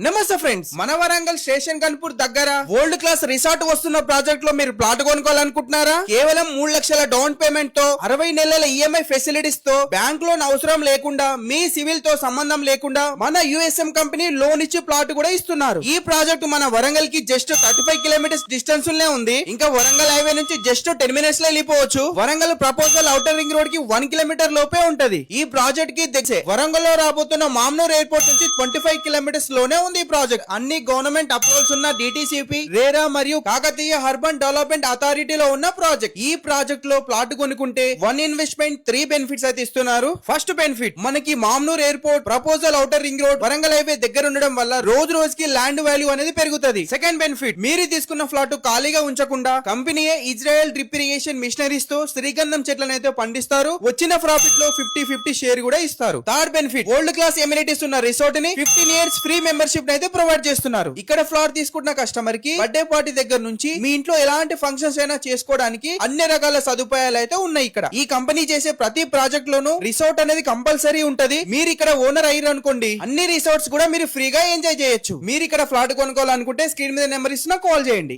నమస్తే ఫ్రెండ్స్, మన వరంగల్ స్టేషన్ కన్పూర్ దగ్గర వరల్డ్ క్లాస్ రిసార్ట్ వస్తున్న ప్రాజెక్ట్ లో మీరు ప్లాట్ కొనుక్కోవాలనుకుంటున్నారా? కేవలం 3 లక్షల డౌన్ పేమెంట్ తో 60 నెలల ఈఎంఐ ఫెసిలిటీస్ తో బ్యాంక్ లోన్ అవసరం లేకుండా మీ సివిల్ తో సంబంధం లేకుండా మన యుఎస్ఎం కంపెనీ లోన్ ఇచ్చి ప్లాట్ కూడా ఇస్తున్నారు. ఈ ప్రాజెక్ట్ మన వరంగల్ కి జస్ట్ 35 కిలోమీటర్స్ డిస్టెన్స్ లే ఉంది. ఇంకా వరంగల్ హైవే నుంచి జస్ట్ 10 మినిట్స్ లో వెళ్ళిపోవచ్చు. Warangal proposal outer ring road కి 1 కిలోమీటర్ లోపే ఉంటది. ఈ ప్రాజెక్ట్ కి దగ్గర వరంగల్ లో రాబోతున్న మామ్నూర్ ఎయిర్పోర్ట్ నుంచి 25 కిలోమీటర్స్ లోనే ఉంది. ఈ ప్రాజెక్ట్ అన్ని గవర్నమెంట్ అప్రూవల్స్ ఉన్న డిటిసిపి, రేరా మరియు కాకతీయ అర్బన్ డెవలప్మెంట్ అథారిటీలో ఉన్న ప్రాజెక్ట్. ఈ ప్రాజెక్ట్ లో ప్లాట్ కొనుక్కుంటే 1 ఇన్వెస్ట్మెంట్ 3 బెనిఫిట్స్ అయితే ఇస్తున్నారు. ఫస్ట్ బెనిఫిట్, మనకి Mamnoor airport, proposal outer ring road, Warangal highway దగ్గర ఉండడం వల్ల రోజు రోజుకి ల్యాండ్ వాల్యూ అనేది పెరుగుతుంది. సెకండ్ బెనిఫిట్, మీరు తీసుకున్న ఫ్లాట్ ఖాళీగా ఉంచకుండా కంపెనీయే ఇజ్రాయెల్ డ్రిప్ ఇరిగేషన్ మిషనరీస్ తో శ్రీగంధం చెట్లను అయితే పండిస్తారు. వచ్చిన ప్రాఫిట్ లో 50-50 షేర్ కూడా ఇస్తారు. Third benefit, world class amenities ఉన్న రిసార్ట్ ని 15 ఇయర్స్ ఫ్రీ మెంబర్షిప్ అయితే ప్రొవైడ్ చేస్తున్నారు. ఇక్కడ ఫ్లాట్ తీసుకున్న కస్టమర్ కి బర్త్డే పార్టీ దగ్గర నుంచి మీ ఇంట్లో ఎలాంటి ఫంక్షన్స్ అయినా చేసుకోవడానికి అన్ని రకాల సదుపాయాలు అయితే ఉన్నాయి. ఇక్కడ ఈ కంపెనీ చేసే ప్రతి ప్రాజెక్ట్ లోనూ రిసార్ట్ అనేది కంపల్సరీ ఉంటది. మీరు ఇక్కడ ఓనర్ అయ్యారు అనుకోండి, అన్ని రిసార్ట్స్ కూడా మీరు ఫ్రీగా ఎంజాయ్ చేయొచ్చు. మీరు ఇక్కడ ఫ్లాట్ కొనుక్కోవాలనుకుంటే స్క్రీన్ మీద నెంబర్ ఇస్తున్నా కాల్ చేయండి.